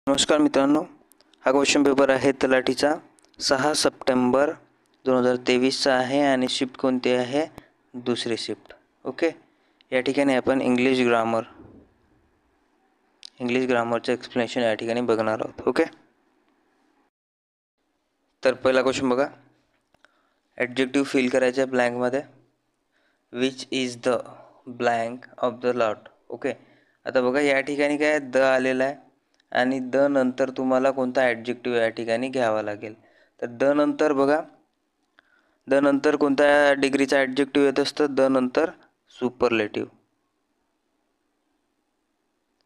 नमस्कार मित्रांनो, हा क्वेश्चन पेपर आहे तलाठीचा 6 सप्टेंबर 2023चा आहे आणि शिफ्ट कोणती आहे? दुसरी शिफ्ट. ओके, या ठिकाणी आपण इंग्लिश ग्रामरचं एक्सप्लेनेशन या ठिकाणी बघणार आहोत. ओके, तर पहिला क्वेश्चन बघा. ॲडजेक्टिव्ह फिल करायचं आहे ब्लँकमध्ये. Which is the blank of the lot. Okay, आता बघा या ठिकाणी काय द आलेला आहे आणि द नंतर तुम्हाला कोणता ॲडजेक्टिव्ह या ठिकाणी घ्यावा लागेल. तर द नंतर बघा, द नंतर कोणत्या डिग्रीचा ॲडजेक्टिव्ह येत असतं? द नंतर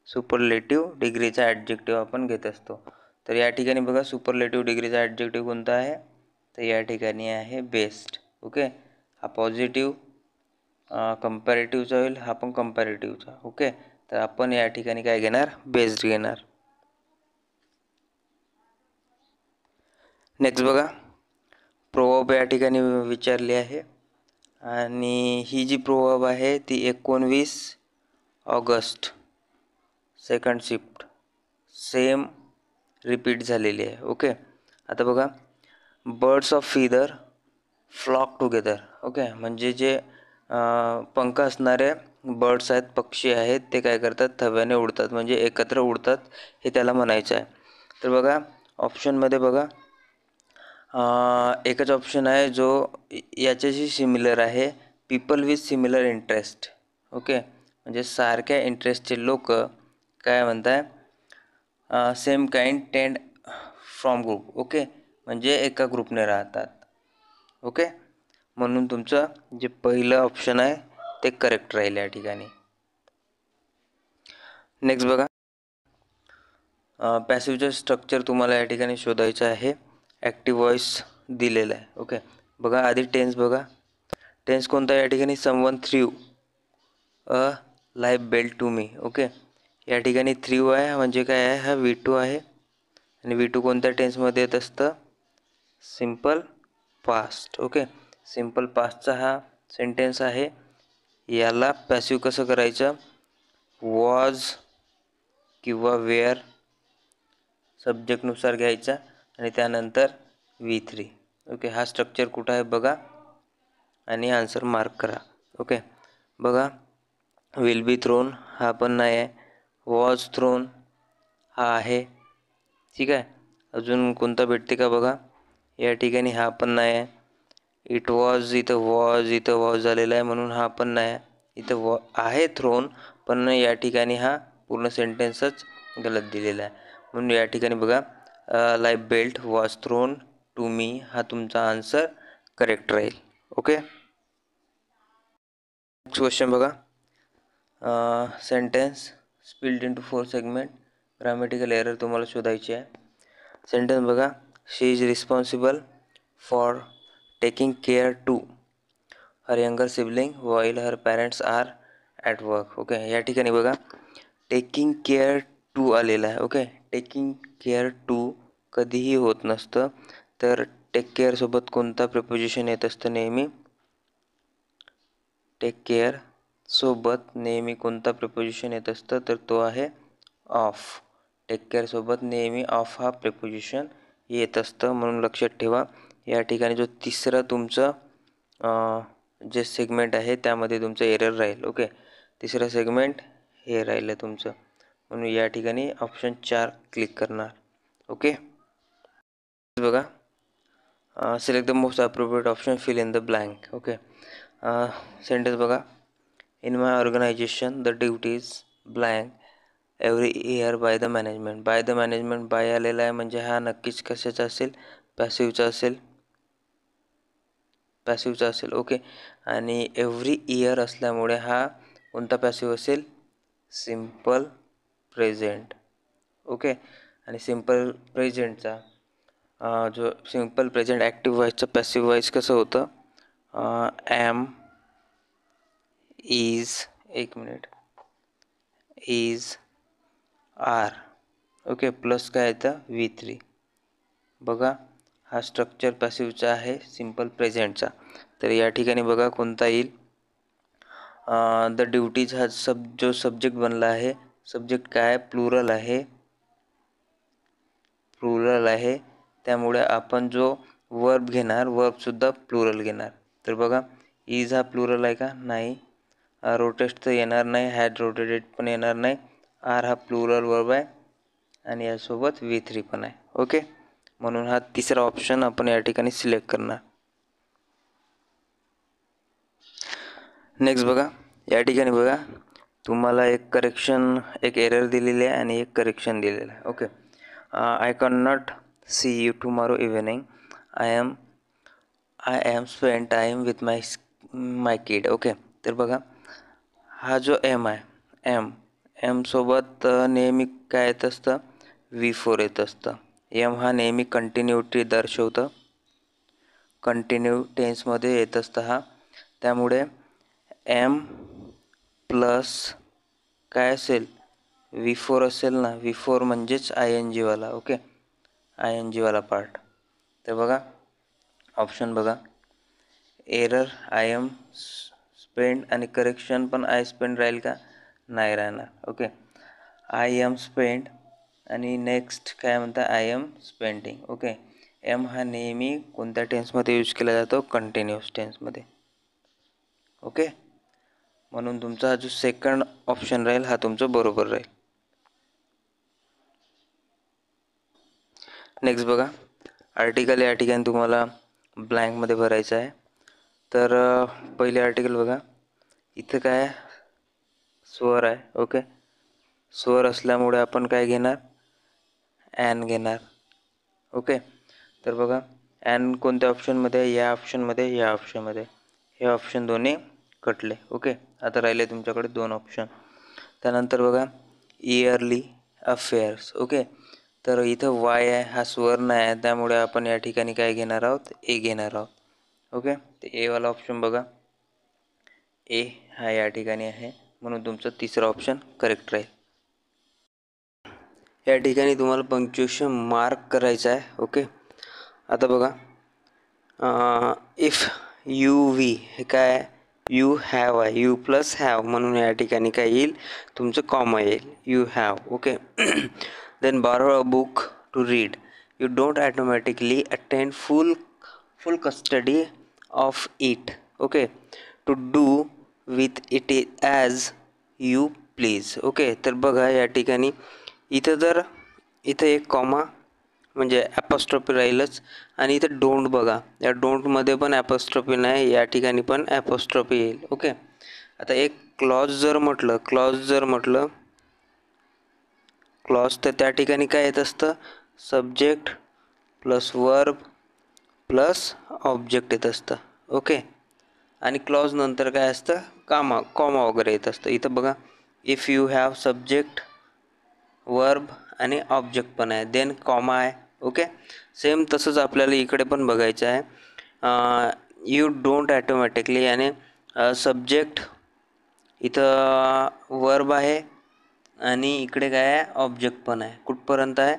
सुपरलेटिव्ह डिग्रीचा ॲडजेक्टिव्ह आपण घेत असतो. तर या ठिकाणी बघा सुपरलेटिव्ह डिग्रीचा ॲडजेक्टिव्ह कोणता आहे? तर या ठिकाणी आहे बेस्ट. ओके, हा पॉझिटिव्ह कंपॅरेटिव्हचा होईल, हा पण कंपॅरेटिव्हचा. ओके, तर आपण या ठिकाणी काय घेणार? बेस्ट घेणार. नेक्स्ट बघा, प्रोवर्ब या ठिकाणी विचारली आहे आणि ही जी प्रोवर्ब आहे ती 19 August second shift same repeat झालेली आहे. ओके, आता बघा, birds of feather flock together. Okay, म्हणजे जे पंख असणारे बर्ड्स आहेत, पक्षी आहेत, ते काय करतात? थव्याने उडतात, म्हणजे एकत्र उडतात, हे त्याला म्हणायचं आहे. तर बघा ऑप्शनमध्ये बघा, एकच ऑप्शन आहे जो याच्याशी सिमिलर आहे, people with similar interest. Okay, म्हणजे सारख्या इंटरेस्टचे लोक काय म्हणताय? सेम काइंड टेंड फ्रॉम ग्रुप. ओके, म्हणजे एका ग्रुपने राहतात. ओके, म्हणून तुमचं जे पहिलं ऑप्शन आहे ते करेक्ट राहील या ठिकाणी. नेक्स्ट बघा, पॅसिव्हचं स्ट्रक्चर तुम्हाला या ठिकाणी शोधायचं आहे. ॲक्टिव्ह व्हॉइस दिलेला आहे. ओके, बघा आधी टेन्स बघा. टेन्स कोणता या ठिकाणी? Someone threw a life belt to me. Okay, या ठिकाणी थ्रू आहे म्हणजे काय आहे? हा V2 आहे आणि V2 कोणत्या टेन्समध्ये येत असतं? Simple past. ओके, सिम्पल पास्टचा हा सेंटेन्स आहे. याला पॅसिव्ह कसं करायचं? वॉज किंवा वेअर सब्जेक्टनुसार घ्यायचा आणि त्यानंतर V3. ओके, हा स्ट्रक्चर कुठं आहे बघा आणि आन्सर मार्क करा. ओके, बघा विल बी थ्रोन हा पण नाही आहे, वॉज थ्रोन हा आहे. ठीक आहे, अजून कोणता भेटते का बघा? या ठिकाणी हा पण नाही आहे. इट वॉज, इथं वॉज झालेला आहे म्हणून हा पण नाही आहे. इथं आहे थ्रोन, पण या ठिकाणी हा पूर्ण सेंटेन्सच गलत दिलेला आहे. म्हणून या ठिकाणी बघा life belt was thrown to me हा तुमचा आन्सर करेक्ट राहील. ओके, नेक्स्ट क्वेश्चन बघा. Sentence split into 4 segment. Grammatical error तुम्हाला शोधायची आहे. सेंटेन्स बघा, she is responsible for taking care to her younger sibling while her parents are at work. Okay, या ठिकाणी बघा टेकिंग केअर टू आलेला आहे. ओके, टेकिंग केअर टू कधीही होत नसतं. तर टेक केअरसोबत कोणता प्रिपोजिशन येत असतं नेहमी? टेक केअर सोबत नेहमी कोणता प्रिपोजिशन येत असतं? तर तो आहे ऑफ. टेक केअरसोबत नेहमी ऑफ हा प्रिपोजिशन येत असतं, म्हणून लक्षात ठेवा. या ठिकाणी जो तिसरा तुमचं जे सेगमेंट आहे त्यामध्ये तुमचं एरर राहील. ओके, तिसरं सेगमेंट हे राहिलं तुमचं, म्हणून या ठिकाणी ऑप्शन 4 क्लिक करणार. ओके, बघा select the most appropriate option, fill in the blank. Okay, sentence बघा, in my organisation the duties blank every year by the management. By the management by आलेला आहे म्हणजे हा नक्कीच कशाचा असेल? पॅसिव्हचा असेल. ओके, आणि एव्हरी इयर असल्यामुळे हा कोणता पॅसिव्ह असेल? Simple present. ओके, आणि सिम्पल प्रेझेंटचा जो सिम्पल प्रेझेंट ॲक्टिव्ह व्हॉइसचं पॅसिव्ह व्हॉइस कसं होतं? ॲम, इज, एक minute, is, are. Okay, plus काय येतं? V3. बघा हा स्ट्रक्चर पॅसिव्हचा आहे सिम्पल प्रेझेंटचा. तर या ठिकाणी बघा कोणता येईल? द ड्युटीज हा जो सब्जेक्ट बनला आहे, सब्जेक्ट काय? प्लुरल आहे. प्लुरल आहे, त्यामुळे आपण जो वर्ब घेणार वर्बसुद्धा प्लुरल घेणार. तर बघा, इज हा प्लुरल आहे का? नाही. रोटेट तर येणार नाही, हॅड रोटेटेड पण येणार नाही. आर हा प्लुरल वर्ब आहे आणि यासोबत V3 पण आहे. ओके, म्हणून हा तिसरा ऑप्शन आपण या ठिकाणी सिलेक्ट करणार. नेक्स्ट बघा, या ठिकाणी बघा तुम्हाला एक एरर दिलेली आहे आणि एक करेक्शन दिलेलं आहे. Okay, I can not see you tomorrow evening. I am spend time with my kid. Okay, तर बघा हा जो एम आहे, एम सोबत नेहमी काय येत असतं? V4 येत असतं. एम हा नेहमी कंटिन्युटी दर्शवतं, कंटिन्यू टेन्समध्ये येत असतं हा. त्यामुळे एम प्लस काय असेल? V4 असेल ना. V4 म्हणजेच ING वाला. ओके, ING वाला पार्ट. तर बघा ऑप्शन बघा, एरर आय एम स्पेंड आणि करेक्शन पण आय स्पेंड राहील का? नाही राहणार. ओके, आय एम स्पेंड आणि नेक्स्ट काय म्हणता? I am spending. Okay, am हा नेहमी कोणत्या टेन्समध्ये यूज केला जातो? कंटिन्युअस टेन्समध्ये. ओके, म्हणून तुमचा हा जो सेकंड ऑप्शन राहील हा तुमचा बरोबर राहील. नेक्स्ट बघा, आर्टिकल या ठिकाणी तुम्हाला ब्लँकमध्ये भरायचं आहे. तर पहिले आर्टिकल बघा, इथं काय स्वर आहे. ओके, स्वर असल्यामुळे आपण काय घेणार? ॲन घेणार. ओके, तर बघा ॲन कोणत्या ऑप्शनमध्ये आहे? या ऑप्शनमध्ये, या ऑप्शनमध्ये. हे ऑप्शन दोन्ही कटले. ओके, आता राहिले तुमच्याकडे 2 ऑप्शन. त्यानंतर बघा इयरली अफेअर्स. ओके, तर इथं वाय आहे, हा स्वर नाही आहे, त्यामुळे आपण या ठिकाणी काय घेणार आहोत? ए घेणार आहोत. ओके, ते एवाला ऑप्शन बघा, ए हा या ठिकाणी आहे, म्हणून तुमचं तिसरा ऑप्शन करेक्ट राहील. या ठिकाणी तुम्हाला पंक्च्युएशन मार्क करायचं आहे. ओके, आता बघा इफ UV हे काय? यू हॅव आहे, यू प्लस हॅव, म्हणून या ठिकाणी काय येईल? तुमचं कॉमा येईल, you have. Okay, then borrow a book to read. You don't automatically attend full custody of it. Okay, to do with it as you please. Okay, तर बघा या ठिकाणी इथं एक कॉमा म्हणजे ॲपॉस्ट्रॉफी राहीलच, आणि इथं डोंट बघा, या डोंटमध्ये पण ॲपॉस्ट्रॉफी नाही, या ठिकाणी पण ॲपॉस्ट्रॉफी येईल. ओके, आता एक क्लॉज जर म्हटलं क्लॉज, तर त्या ठिकाणी काय येत असतं? Subject plus verb plus object येत असतं. ओके, आणि क्लॉज नंतर काय असतं? कॉमा वगैरे येत असतं. इथं बघा, if you have subject, verb आणि ऑब्जेक्ट पण आहे, देन कॉमा आहे. ओके, सेम तसंच आपल्याला इकडे पण बघायचं आहे. यू डोंट ॲटोमॅटिकली आणि सब्जेक्ट, इथं वर्ब आहे आणि इकडे काय आहे? ऑब्जेक्ट पण आहे. कुठपर्यंत आहे?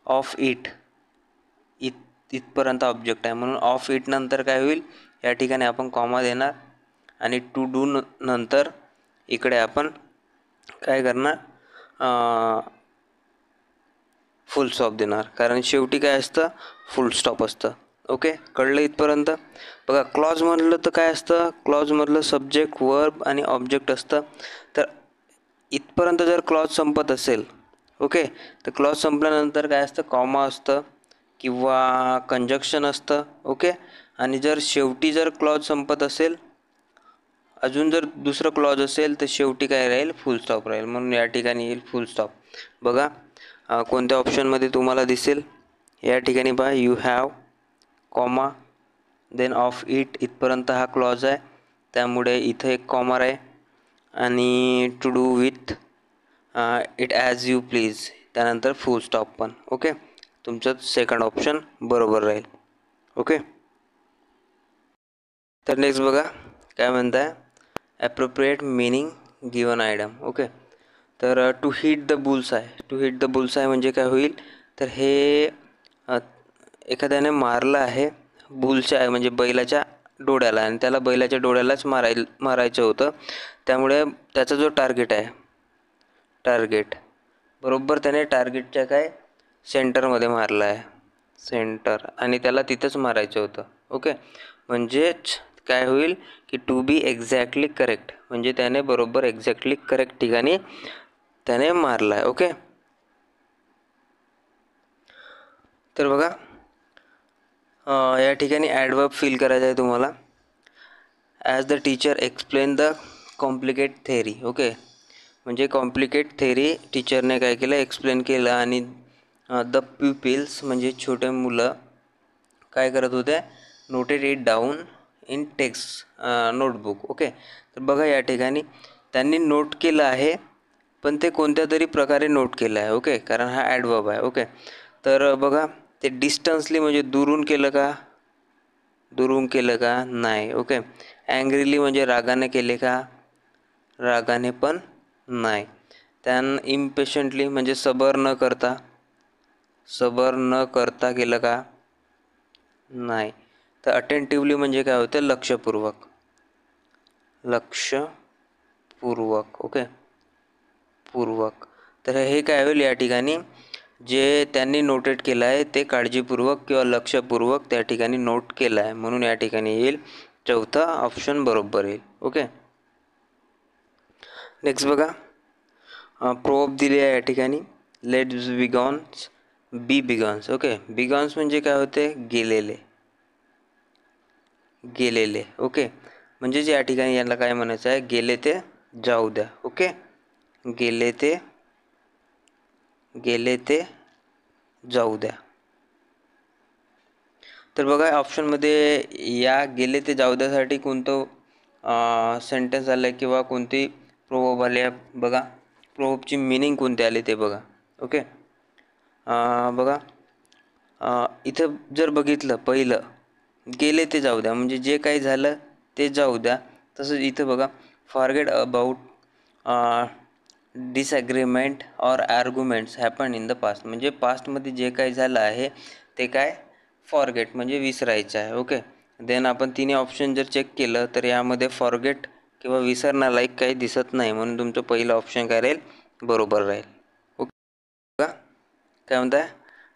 ऑफ इट, इथपर्यंत ऑब्जेक्ट आहे, म्हणून ऑफ इट नंतर काय होईल? या ठिकाणी आपण कॉमा देणार आणि टू डू नंतर इकडे आपण काय करणार? फुल स्टॉप देणार, कारण शेवटी काय असतं? फुल स्टॉप असतं. ओके, कळलं इथपर्यंत? बघा क्लॉज म्हटलं तर काय असतं? क्लॉजमधलं सब्जेक्ट, वर्ब आणि ऑब्जेक्ट असतं. तर इथपर्यंत जर क्लॉज संपत असेल, ओके, तर क्लॉज संपल्यानंतर काय असतं? कॉमा असतं किंवा कंजक्शन असतं. ओके, आणि जर शेवटी जर क्लॉज संपत असेल, अजून जर दुसरं क्लॉज असेल, तर शेवटी काय राहील? फुल स्टॉप राहील, म्हणून या ठिकाणी येईल फुल स्टॉप. बघा कोणत्या ऑप्शनमध्ये तुम्हाला दिसेल? या ठिकाणी पहा, you have comma then of it, इथपर्यंत हा क्लॉज आहे, त्यामुळे इथं एक कॉमा आहे, आणि to do with it as you please, त्यानंतर फुल स्टॉप पण. ओके, तुमचं सेकंड ऑप्शन बरोबर राहील. ओके, तर नेक्स्ट बघा काय म्हणत आहे? Appropriate meaning given item. Okay, तर टू हिट द बुल्स आहे. टू हिट द बुल्स आहे म्हणजे काय होईल? तर हे एखाद्याने मारलं आहे बुलच्या आहे म्हणजे बैलाच्या डोळ्याला, आणि त्याला बैलाच्या डोळ्यालाच मारायचं होतं, त्यामुळे त्याचा जो टार्गेट बरोबर त्याने टार्गेटच्या काय सेंटरमध्ये मारला आहे, सेंटर, आणि त्याला तिथंच मारायचं होतं. ओके, म्हणजेच काय होईल की टू बी एक्झॅक्टली करेक्ट, म्हणजे त्याने बरोबर एक्झॅक्टली करेक्ट ठिकाणी त्याने मारला आहे. ओके, तर बघा या ठिकाणी ॲडवर्ब फिल करायचं आहे तुम्हाला. As the teacher explain the complicate theory. Okay, म्हणजे कॉम्प्लिकेट थेअरी टीचरने काय केलं, एक्सप्लेन केलं, आणि द प्युपिल्स म्हणजे छोटे मुलं काय करत होते, noted it down in text notebook. Okay, तर बघा या ठिकाणी त्यांनी नोट केलं आहे, पण ते कोणत्या तरी प्रकारे नोट केलं आहे. ओके, कारण हा ॲडवर्ब आहे. ओके, तर बघा ते डिस्टन्सली म्हणजे दुरून केलं का, दुरून केलं का, नाही. ओके, ॲंग्रीली म्हणजे रागाने केले का, रागाने पण नाही. त्यानं इम्पेशंटली म्हणजे सबर न करता, सबर न करता केलं का, नाही. तर अटेंटिव्हली म्हणजे काय होतं, लक्षपूर्वक, लक्षपूर्वक. ओके, पूर्वक. तर हे काय होईल या ठिकाणी, जे त्यांनी नोटेट केलं आहे ते काळजीपूर्वक किंवा लक्षपूर्वक त्या ठिकाणी नोट केलं आहे, म्हणून या ठिकाणी येईल चौथा ऑप्शन बरोबर येईल. ओके, नेक्स्ट बघा प्रोवर्ब दिले आहे या ठिकाणी, लेट्स बिगॉन्स बी बिगॉन्स. ओके, बिगॉन्स म्हणजे काय होते, गेलेले, गेलेले. ओके, म्हणजेच या ठिकाणी यांना काय म्हणायचं आहे, गेले ते जाऊ द्या. ओके, गेले ते, गेले ते जाऊ द्या. तर बघा ऑप्शनमध्ये या गेले ते जाऊ द्यासाठी कोणतं सेंटेन्स आलं आहे किंवा कोणती प्रोवर्ब आले आहे. बघा प्रोवर्बची मिनिंग कोणते आले ते बघा. ओके, बघा इथं जर बघितलं पहिलं गेले ते जाऊ द्या म्हणजे जे काही झालं ते जाऊ द्या. तसंच इथं बघा forget about disagreement or arguments happen in the past, म्हणजे पास्टमध्ये जे काही झालं आहे ते काय फॉरगेट म्हणजे विसरायचं आहे. ओके, देन आपण तिन्ही ऑप्शन जर चेक केलं तर यामध्ये फॉरगेट किंवा विसरण्यालायक काही दिसत नाही, म्हणून तुमचं पहिलं ऑप्शन काय राहील, बरोबर राहील. ओके, काय म्हणताय,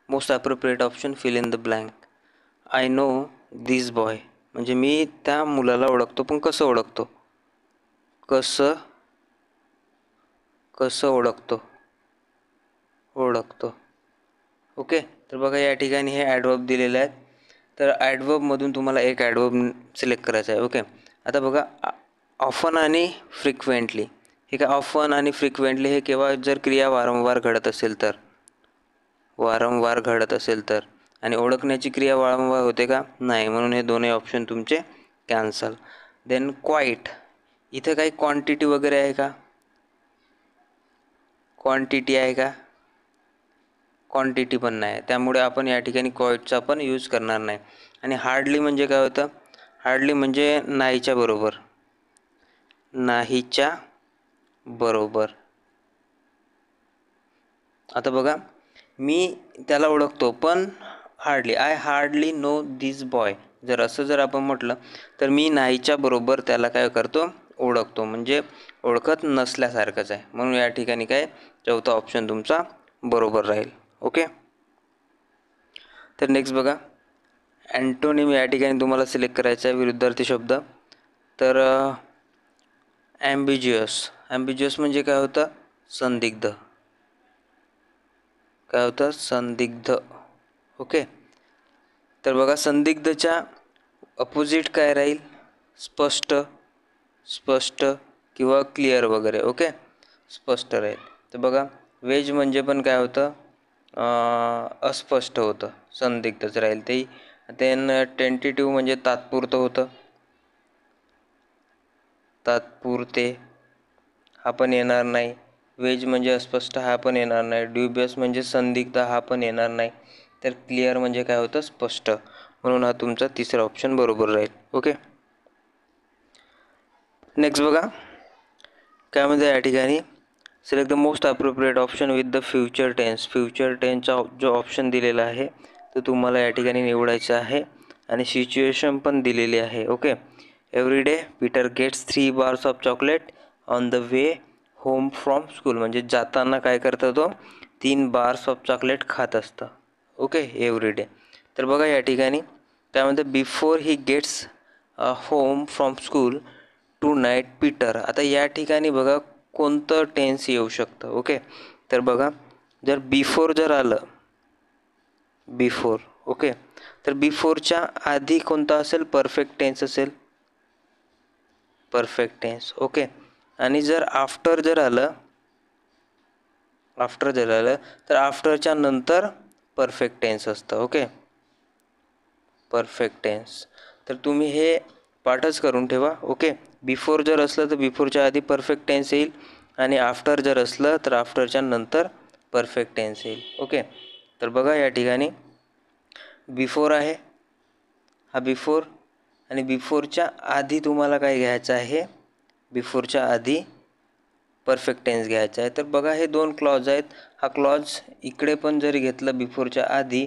most appropriate option fill in the blank. I know this boy, म्हणजे मी त्या मुलाला ओळखतो, पण कसं ओळखतो, कसं ओळखतो, ओळखतो. ओके, तर बघा या ठिकाणी हे ॲडवर्ब दिलेले आहेत. तर ॲडवर्बमधून तुम्हाला एक ॲडवर्ब सिलेक्ट करायचा आहे. ओके, आता बघा ऑफन आणि फ्रिक्वेंटली, हे काय ऑफन आणि फ्रिक्वेंटली हे केव्हा, जर क्रिया वारंवार घडत असेल तर, वारंवार घडत असेल तर, आणि ओळखण्याची क्रिया वारंवार होते का, नाही, म्हणून हे दोन्ही ऑप्शन तुमचे कॅन्सल. देन क्वाईट, इथं काही क्वांटिटी वगैरे आहे का, क्वांटिटी आहे का, क्वांटिटी पण नाही, त्यामुळे आपण या ठिकाणी क्वाईटचा पण यूज करणार नाही. आणि हार्डली म्हणजे काय होतं, हार्डली म्हणजे नाहीच्या बरोबर, नाहीच्या बरोबर. आता बघा मी त्याला ओळखतो पण hardly, I hardly know this boy, जर असं जर आपण म्हटलं तर मी नाहीच्या बरोबर त्याला काय करतो, ओळखतो, म्हणजे ओळखत नसल्यासारखंच आहे, म्हणून या ठिकाणी काय चौथा ऑप्शन तुमचा बरोबर राहील. ओके, तर नेक्स्ट बघा अँटोनिम या ठिकाणी तुम्हाला सिलेक्ट करायचा आहे, विरुद्धार्थी शब्द. तर ॲम्बिज्युअस, ॲम्बिज्युअस म्हणजे काय होतं, संदिग्ध, काय होतं, संदिग्ध. ओके, तर बघा संदिग्धच्या अपोजिट काय राहील, स्पष्ट, स्पष्ट किंवा क्लिअर वगैरे. ओके, स्पष्ट राहील. तर बघा वेज म्हणजे पण काय होतं, अस्पष्ट होतं, संदिग्धच राहील ते. देन टेंटेटिव्ह म्हणजे तात्पुरतं होतं, तात्पुरते, हा पण येणार नाही. वेज म्हणजे अस्पष्ट, हा पण येणार नाही. ड्युबियस म्हणजे संदिग्ध, हा पण येणार नाही. तर क्लिअर म्हणजे काय होतं, स्पष्ट, म्हणून हा तुमचा तिसरा ऑप्शन बरोबर राहील. ओके, नेक्स्ट बघा काय म्हणते या ठिकाणी, select the most appropriate option with the future tense. Future टेन्सचा जो ऑप्शन दिलेला आहे तो तुम्हाला या ठिकाणी निवडायचा आहे, आणि सिच्युएशन पण दिलेली आहे. Okay, every day Peter gets 3 bars of chocolate on the way home from school, म्हणजे जाताना काय करतो तो 3 बार्स ऑफ चॉकलेट खात असतं. Okay, every day. तर बघा या ठिकाणी त्यामध्ये before he gets home from school tonight Peter. आता या ठिकाणी बघा कोणतं टेन्स येऊ शकतं. ओके, तर बघा जर बिफोर जर आलं, बिफोर, ओके, तर बिफोरच्या आधी कोणता असेल? परफेक्ट टेन्स असेल, परफेक्ट टेन्स. ओके, आणि जर आफ्टर जर आलं, आफ्टर जर आलं तर आफ्टरच्या नंतर परफेक्ट टेन्स असतं. Okay, perfect tense. तर तुम्ही हे पाठच करून ठेवा. ओके, बिफोर जर असलं तर बिफोरच्या आधी परफेक्ट टेन्स येईल आणि आफ्टर जर असलं तर आफ्टरच्या नंतर परफेक्ट टेन्स येईल. ओके, तर बघा या ठिकाणी बिफोर आहे, हा बिफोर, आणि बिफोरच्या आधी तुम्हाला काय घ्यायचं आहे? बिफोरच्या आधी परफेक्ट टेन्स घ्यायचा आहे. तर बघा हे 2 क्लॉज आहेत. हा क्लॉज इकडे पण जरी घेतलं बिफोरच्या आधी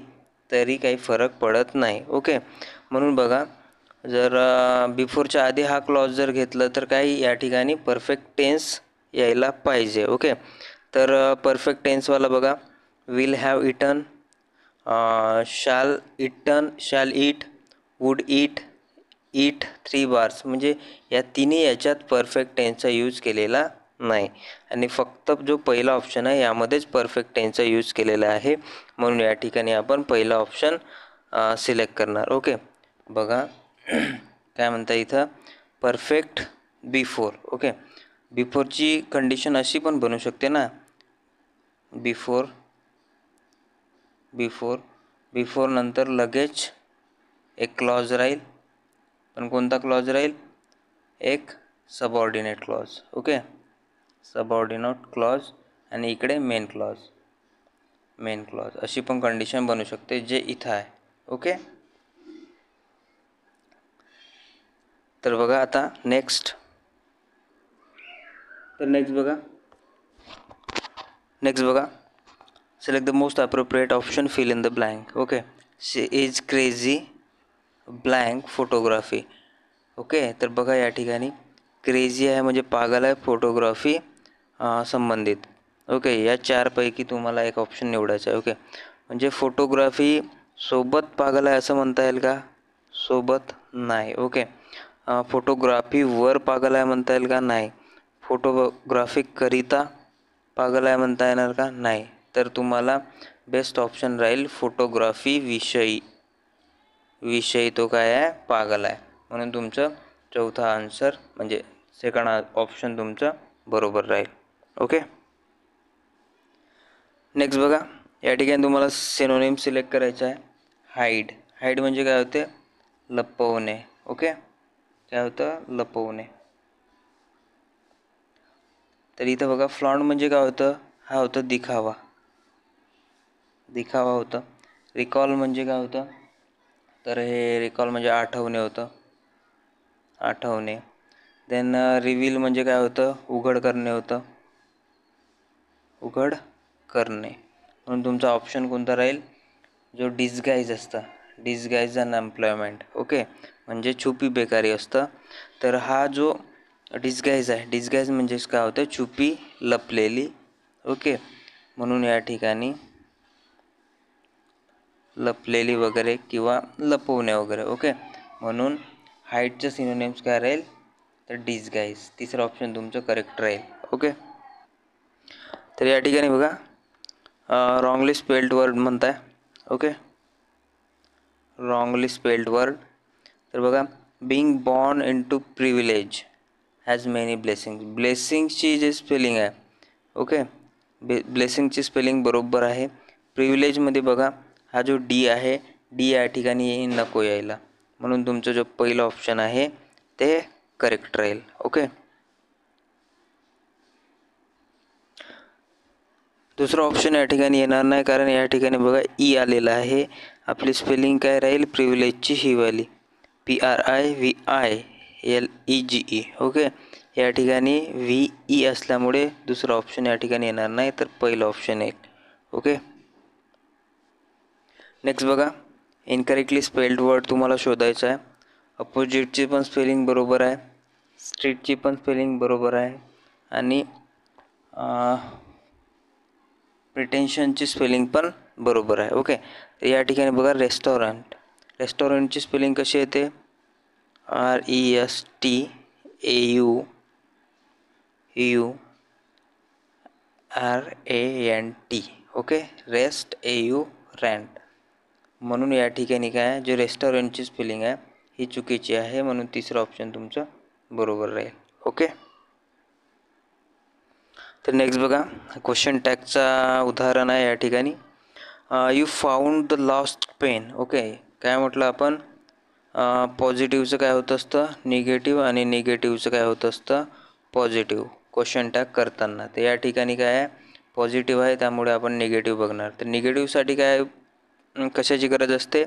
तरी काही फरक पडत नाही. ओके, म्हणून बघा जर बिफोरच्या आधी हा क्लॉज जर घेतलं तर काही या ठिकाणी परफेक्ट टेन्स यायला पाहिजे. ओके, तर परफेक्ट टेन्सवाला बघा विल हॅव इटन, शाल इटन, शाल ईट, वुड ईट, ईट 3 बार्स. म्हणजे या तिन्ही याच्यात परफेक्ट टेन्सचा यूज केलेला नाही आणि फक्त जो पहिला ऑप्शन आहे यामध्येच परफेक्ट टेन्सचा यूज केलेला आहे. म्हणून या ठिकाणी आपण पहिला ऑप्शन सिलेक्ट करणार. ओके, बघा काय म्हणता इथं? Perfect before. ओके, बिफोरची कंडिशन अशी पण बनू शकते ना, बिफोर, बिफोर, बिफोर नंतर लगेच एक क्लॉज राहील, पण कोणता क्लॉज राहील? एक subordinate clause. Okay, subordinate clause आणि इकडे मेन क्लॉज, मेन क्लॉज, अशी पण कंडिशन बनू शकते जे इथं आहे. ओके, तर बघा आता नेक्स्ट, तर नेक्स्ट बघा select the most appropriate option, fill in the blank. Okay, she is crazy blank photography. Okay, तर बघा या ठिकाणी क्रेझी आहे म्हणजे पागल आहे, फोटोग्राफी संबंधित. ओके, या 4पैकी तुम्हाला एक ऑप्शन निवडायचा आहे. ओके, म्हणजे फोटोग्राफी सोबत पागल आहे असं म्हणता येईल का? सोबत नाही. ओके, फोटोग्राफीवर पागल आहे म्हणता येईल का? नाही. फोटोग्राफीकरिता पागल आहे म्हणता येणार का? नाही. तर तुम्हाला बेस्ट ऑप्शन राहील फोटोग्राफी विषयी, विषयी तो काय आहे? पागल आहे. म्हणून तुमचं चौथा आन्सर म्हणजे सेकंड ऑप्शन तुमचं बरोबर राहील. ओके, नेक्स्ट बघा या ठिकाणी तुम्हाला सिनोनिम सिलेक्ट करायचं आहे. हाईड, हाईड म्हणजे काय होते? लपवणे. ओके, काय होतं? लपवणे. तर इथं बघा फ्लॉन्ट म्हणजे काय होतं? हा होतं दिखावा, दिखावा होतं. रिकॉल म्हणजे काय होतं? तर हे रिकॉल म्हणजे आठवणे होतं, आठवणे. देन रिव्हील म्हणजे काय होतं? उघड करणे होतं, उघड करणे. म्हणून तुमचा ऑप्शन कोणता राहील? जो डिस्गाईज असतं, डिस्गाईज अन एम्प्लॉयमेंट. ओके, म्हणजे छुपी बेकारी असतं. तर हा जो डिस्गाईज आहे, डिस्गाईज म्हणजेच काय होतं? छुपी, लपलेली. ओके, म्हणून या ठिकाणी लपलेली वगैरे किंवा लपवणे वगैरे. ओके, म्हणून हाईडचं सिनोनिम्स काय राहील? तर डिस्गाईज. तिसरं ऑप्शन तुमचं करेक्ट राहील. ओके, तर या ठिकाणी बघा रॉंगली स्पेल्ड वर्ड म्हणताय. Okay, wrongly spelled word. तर बघा being born into privilege has many blessings. ब्लेसिंग्सची जे स्पेलिंग आहे, ओके, ब्लेसिंगची स्पेलिंग बरोबर आहे. प्रिव्हिलेजमध्ये बघा हा जो डी आहे, डी या ठिकाणी नको यायला. म्हणून तुमचं जो पहिलं ऑप्शन आहे ते करेक्ट राहील. ओके, दुसरं ऑप्शन या ठिकाणी येणार नाही कारण या ठिकाणी बघा ई आलेला आहे. आपली स्पेलिंग काय राहील? प्रिव्हिलेजची ही वाली, PRIVILEGE. ओके, या ठिकाणी VE असल्यामुळे दुसरं ऑप्शन या ठिकाणी येणार नाही तर पहिलं ऑप्शन येईल. ओके, नेक्स्ट बघा इनकरेक्टली स्पेल्ड वर्ड तुम्हाला शोधायचं आहे. अपोजिटची पण स्पेलिंग बरोबर आहे, स्ट्रीटची पण स्पेलिंग बरोबर आहे आणि प्रिटेन्शनची स्पेलिंग पण बरोबर आहे. ओके, तर या ठिकाणी बघा रेस्टॉरंट, रेस्टॉरंटची स्पेलिंग कशी येते? RESTAURANT. ओके, REST म्हणून या ठिकाणी काय आहे, जे रेस्टॉरंटची स्पेलिंग आहे ही चुकीची आहे, म्हणून तिसरं ऑप्शन तुमचं बरोबर राहील. ओके, तर नेक्स्ट बघा, क्वेश्चन टॅगचा उदाहरण आहे या ठिकाणी. You found the lost pen. Okay, काय म्हटलं आपण? पॉझिटिव्हचं काय होत असतं? निगेटिव्ह, आणि निगेटिव्हचं काय होत असतं? पॉझिटिव्ह. क्वेश्चन टॅग करताना तर या ठिकाणी काय आहे, पॉझिटिव्ह आहे, त्यामुळे आपण निगेटिव्ह बघणार. तर निगेटिव्हसाठी काय कशाची गरज असते?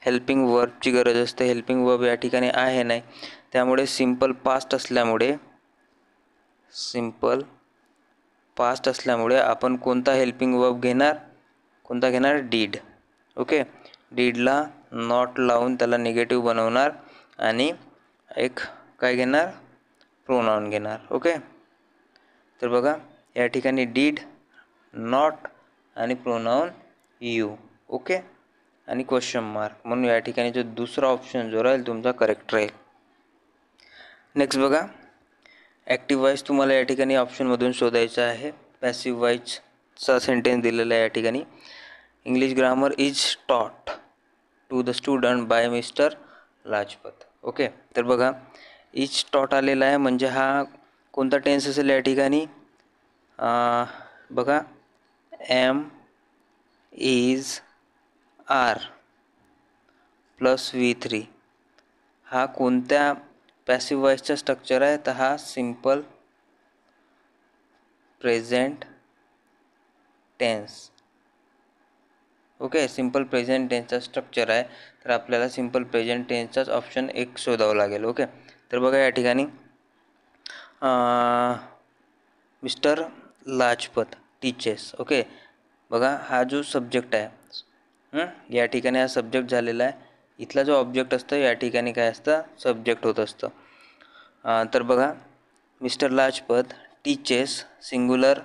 हेल्पिंग वर्बची गरज असते. हेल्पिंग वर्ब या ठिकाणी आहे नाही, त्यामुळे सिम्पल पास्ट असल्यामुळे आपण कोणता हेल्पिंग वर्ब घेणार? कोणता घेणार? डीड. ओके, डीडला नॉट लावून त्याला निगेटिव्ह बनवणार आणि एक काय घेणार? प्रोनाउन घेणार. ओके, तर बघा या ठिकाणी डीड, नॉट आणि प्रोनाउन यू. ओके, आणि क्वेश्चन मार्क, म्हणून या ठिकाणी जो दुसरा ऑप्शन जो राहील तुमचा करेक्ट राहील. नेक्स्ट बघा, ॲक्टिव्ह वॉइस तुम्हाला या ठिकाणी ऑप्शनमधून शोधायचा आहे. पॅसिव्ह वॉइसचा सेंटेन्स दिलेला आहे या ठिकाणी. English grammar is taught to the student by mister Lajpat. Okay, तर बघा इज टॉट आलेला आहे, म्हणजे हा कोणता टेन्स असेल या ठिकाणी? बघा M is R plus V3 हा कोणत्या पॅसिव्ह वॉइसचा स्ट्रक्चर आहे? तर हा simple present tense. Okay, simple present टेन्सचा स्ट्रक्चर आहे, तर आपल्याला सिम्पल प्रेझेंट टेन्सचाच ऑप्शन एक शोधावं लागेल. ओके, तर बघा या ठिकाणी मिस्टर लाजपत टीचेस. ओके, बघा हा जो सब्जेक्ट आहे, या ठिकाणी हा सब्जेक्ट झालेला आहे. इथला जो ऑब्जेक्ट असतं या ठिकाणी काय असतं? सब्जेक्ट होत असतं. तर बघा mister Lajpat teaches singular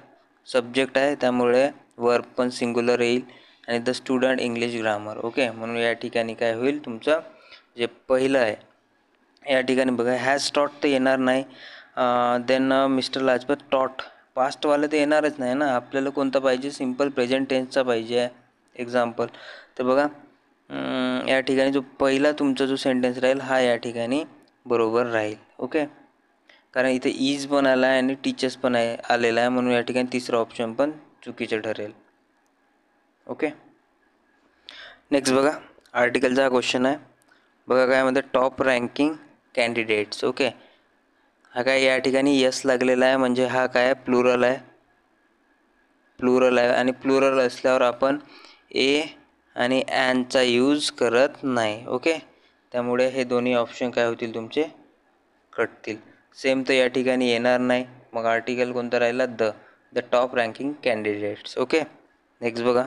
subject आहे, त्यामुळे वर्ब पण सिंग्युलर येईल, आणि the student English grammar. Okay, म्हणून या ठिकाणी काय होईल? तुमचं जे पहिलं आहे या ठिकाणी बघा हॅज टॉट तर येणार नाही. देन मिस्टर लाजपत टॉट, पास्टवालं तर येणारच नाही ना. आपल्याला कोणता पाहिजे? सिम्पल प्रेझेंट टेन्सचा पाहिजे आहे एक्झाम्पल. तर बघा या ठिकाणी जो पहिला तुमचा जो सेंटेन्स राहील हा या ठिकाणी बरोबर राहील. ओके, कारण इथे इज पण आला आहे आणि टीचर्स पण आहे आलेला आहे, म्हणून या ठिकाणी तिसरं ऑप्शन पण चुकीचं ठरेल. ओके, नेक्स्ट बघा आर्टिकलचा क्वेश्चन आहे. बघा काय म्हणते? Top ranking candidates. ओके, हा काय या ठिकाणी यस लागलेला आहे, म्हणजे हा काय प्लुरल आहे. आणि प्लुरल असल्यावर आपण ए आणि ॲनचा यूज करत नाही. ओके, त्यामुळे हे दोन्ही ऑप्शन काय होतील? तुमचे कटतील. सेम तर या ठिकाणी येणार नाही, मग आर्टिकल कोणता राहिला? The top ranking candidates. Okay, next बघा